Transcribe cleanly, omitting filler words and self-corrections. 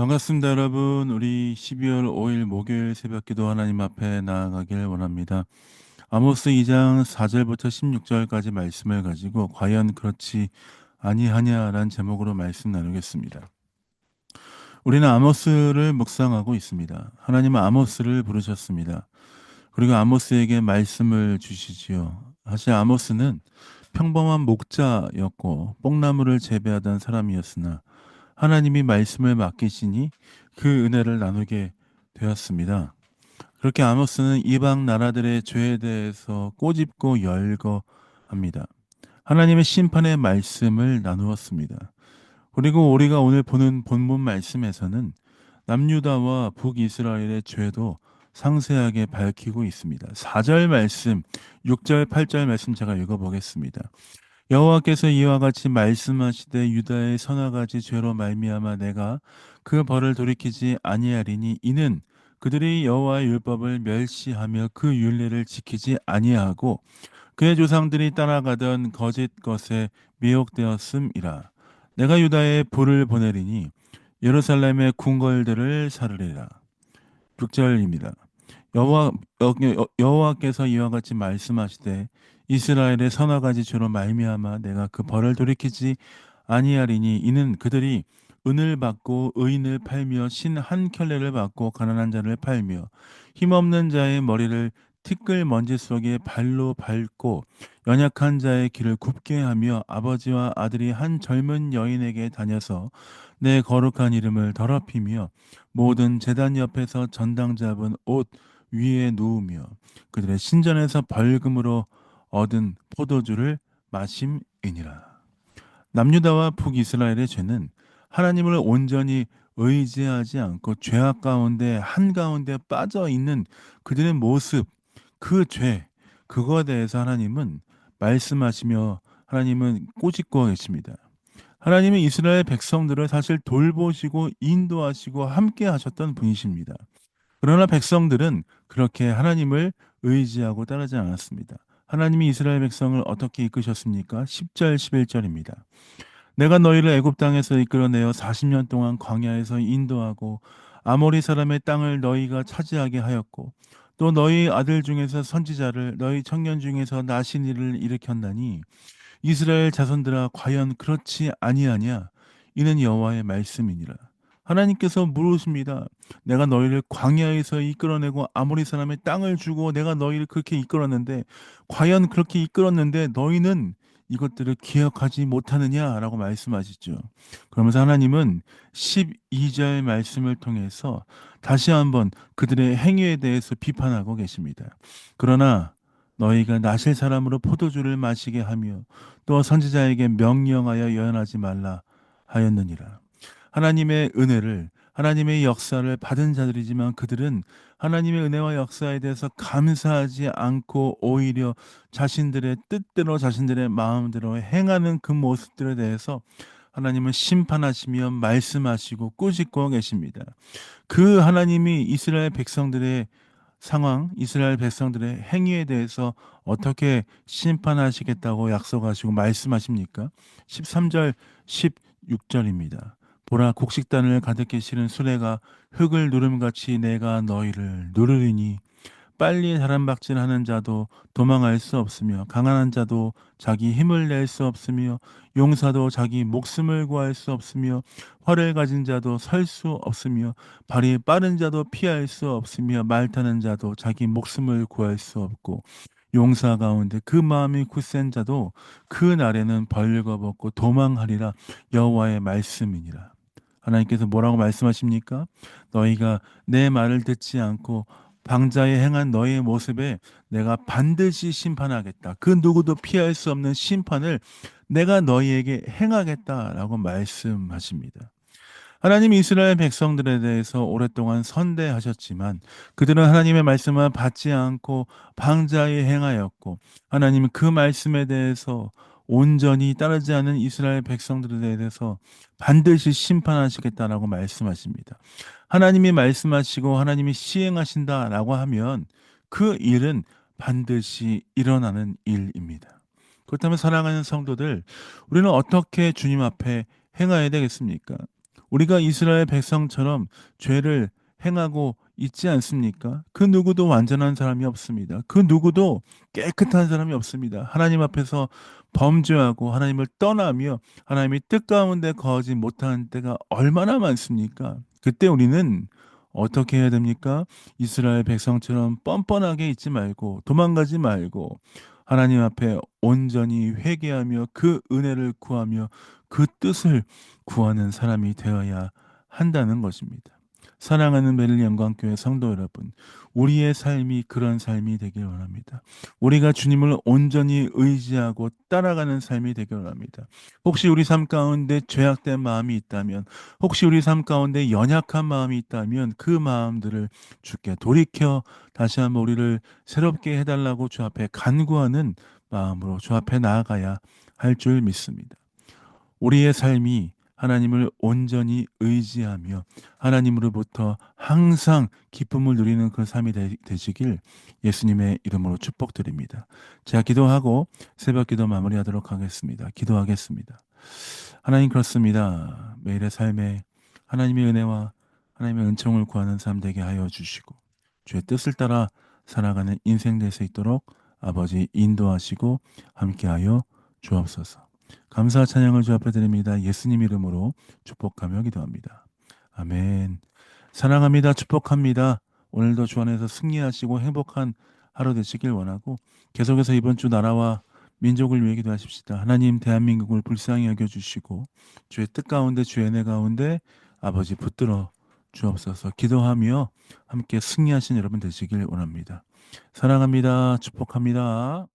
반갑습니다, 여러분. 우리 12월 5일 목요일 새벽기도 하나님 앞에 나아가길 원합니다. 아모스 2장 4절부터 16절까지 말씀을 가지고 과연 그렇지 아니하냐라는 제목으로 말씀 나누겠습니다. 우리는 아모스를 묵상하고 있습니다. 하나님은 아모스를 부르셨습니다. 그리고 아모스에게 말씀을 주시지요. 사실 아모스는 평범한 목자였고 뽕나무를 재배하던 사람이었으나 하나님이 말씀을 맡기시니 그 은혜를 나누게 되었습니다. 그렇게 아모스는 이방 나라들의 죄에 대해서 꼬집고 열거합니다. 하나님의 심판의 말씀을 나누었습니다. 그리고 우리가 오늘 보는 본문 말씀에서는 남유다와 북이스라엘의 죄도 상세하게 밝히고 있습니다. 4절 말씀, 6절, 8절 말씀 제가 읽어보겠습니다. 여호와께서 이와 같이 말씀하시되 유다의 서너 가지 죄로 말미암아 내가 그 벌을 돌이키지 아니하리니 이는 그들이 여호와의 율법을 멸시하며 그 율례를 지키지 아니하고 그의 조상들이 따라가던 거짓 것에 미혹되었음이라. 내가 유다에 불을 보내리니 예루살렘의 궁궐들을 사르리라. 6절입니다. 여호와께서 이와 같이 말씀하시되 이스라엘의 서너 가지 죄로 말미암아 내가 그 벌을 돌이키지 아니하리니 이는 그들이 은을 받고 의인을 팔며 신 한 켤레를 받고 가난한 자를 팔며 힘없는 자의 머리를 티끌 먼지 속에 발로 밟고 연약한 자의 길을 굽게 하며 아버지와 아들이 한 젊은 여인에게 다녀서 내 거룩한 이름을 더럽히며 모든 제단 옆에서 전당 잡은 옷 위에 누우며 그들의 신전에서 벌금으로 얻은 포도주를 마심이니라. 남유다와 북이스라엘의 죄는 하나님을 온전히 의지하지 않고 죄악 가운데 한가운데 빠져 있는 그들의 모습, 그 죄, 그거에 대해서 하나님은 말씀하시며 하나님은 꼬집고 계십니다. 하나님은 이스라엘 백성들을 사실 돌보시고 인도하시고 함께 하셨던 분이십니다. 그러나 백성들은 그렇게 하나님을 의지하고 따르지 않았습니다. 하나님이 이스라엘 백성을 어떻게 이끄셨습니까? 10절 11절입니다. 내가 너희를 애굽 땅에서 이끌어내어 40년 동안 광야에서 인도하고 아모리 사람의 땅을 너희가 차지하게 하였고 또 너희 아들 중에서 선지자를 너희 청년 중에서 나신 이를 일으켰나니 이스라엘 자손들아 과연 그렇지 아니하냐? 이는 여호와의 말씀이니라. 하나님께서 물으십니다. 내가 너희를 광야에서 이끌어내고 아모리 사람의 땅을 주고 내가 너희를 그렇게 이끌었는데 과연 그렇게 이끌었는데 너희는 이것들을 기억하지 못하느냐라고 말씀하시죠. 그러면서 하나님은 12절 말씀을 통해서 다시 한번 그들의 행위에 대해서 비판하고 계십니다. 그러나 너희가 나실 사람으로 포도주를 마시게 하며 또 선지자에게 명령하여 예언하지 말라 하였느니라. 하나님의 은혜를 하나님의 역사를 받은 자들이지만 그들은 하나님의 은혜와 역사에 대해서 감사하지 않고 오히려 자신들의 뜻대로 자신들의 마음대로 행하는 그 모습들에 대해서 하나님은 심판하시며 말씀하시고 꾸짖고 계십니다. 그 하나님이 이스라엘 백성들의 상황, 이스라엘 백성들의 행위에 대해서 어떻게 심판하시겠다고 약속하시고 말씀하십니까? 13절, 16절입니다. 보라 곡식단을 가득히 실은 수레가 흙을 누름같이 내가 너희를 누르리니 빨리 사람박질하는 자도 도망할 수 없으며 강한 자도 자기 힘을 낼 수 없으며 용사도 자기 목숨을 구할 수 없으며 활을 가진 자도 설 수 없으며 발이 빠른 자도 피할 수 없으며 말 타는 자도 자기 목숨을 구할 수 없고 용사 가운데 그 마음이 굳센 자도 그 날에는 벌거벗고 도망하리라 여호와의 말씀이니라. 하나님께서 뭐라고 말씀하십니까? 너희가 내 말을 듣지 않고 방자에 행한 너희의 모습에 내가 반드시 심판하겠다. 그 누구도 피할 수 없는 심판을 내가 너희에게 행하겠다라고 말씀하십니다. 하나님이 이스라엘 백성들에 대해서 오랫동안 선대하셨지만 그들은 하나님의 말씀을 받지 않고 방자에 행하였고 하나님은 그 말씀에 대해서 온전히 따르지 않은 이스라엘 백성들에 대해서 반드시 심판하시겠다라고 말씀하십니다. 하나님이 말씀하시고 하나님이 시행하신다라고 하면 그 일은 반드시 일어나는 일입니다. 그렇다면 사랑하는 성도들, 우리는 어떻게 주님 앞에 행해야 되겠습니까? 우리가 이스라엘 백성처럼 죄를 행하고 있지 않습니까? 그 누구도 완전한 사람이 없습니다. 그 누구도 깨끗한 사람이 없습니다. 하나님 앞에서 범죄하고 하나님을 떠나며 하나님의 뜻 가운데 거하지 못하는 때가 얼마나 많습니까? 그때 우리는 어떻게 해야 됩니까? 이스라엘 백성처럼 뻔뻔하게 있지 말고 도망가지 말고 하나님 앞에 온전히 회개하며 그 은혜를 구하며 그 뜻을 구하는 사람이 되어야 한다는 것입니다. 사랑하는 베를린 영광교회 성도 여러분, 우리의 삶이 그런 삶이 되길 원합니다. 우리가 주님을 온전히 의지하고 따라가는 삶이 되길 원합니다. 혹시 우리 삶 가운데 죄악된 마음이 있다면, 혹시 우리 삶 가운데 연약한 마음이 있다면 그 마음들을 주께 돌이켜 다시 한번 우리를 새롭게 해달라고 주 앞에 간구하는 마음으로 주 앞에 나아가야 할 줄 믿습니다. 우리의 삶이 하나님을 온전히 의지하며 하나님으로부터 항상 기쁨을 누리는 그 삶이 되시길 예수님의 이름으로 축복드립니다. 제가 기도하고 새벽 기도 마무리하도록 하겠습니다. 기도하겠습니다. 하나님, 그렇습니다. 매일의 삶에 하나님의 은혜와 하나님의 은총을 구하는 삶 되게 하여 주시고 주의 뜻을 따라 살아가는 인생 될 수 있도록 아버지 인도하시고 함께하여 주옵소서. 감사 찬양을 주 앞에 드립니다. 예수님 이름으로 축복하며 기도합니다. 아멘. 사랑합니다. 축복합니다. 오늘도 주 안에서 승리하시고 행복한 하루 되시길 원하고 계속해서 이번 주 나라와 민족을 위해 기도하십시다. 하나님, 대한민국을 불쌍히 여겨주시고 주의 뜻 가운데 주의 은혜 가운데 아버지 붙들어 주옵소서. 기도하며 함께 승리하신 여러분 되시길 원합니다. 사랑합니다. 축복합니다.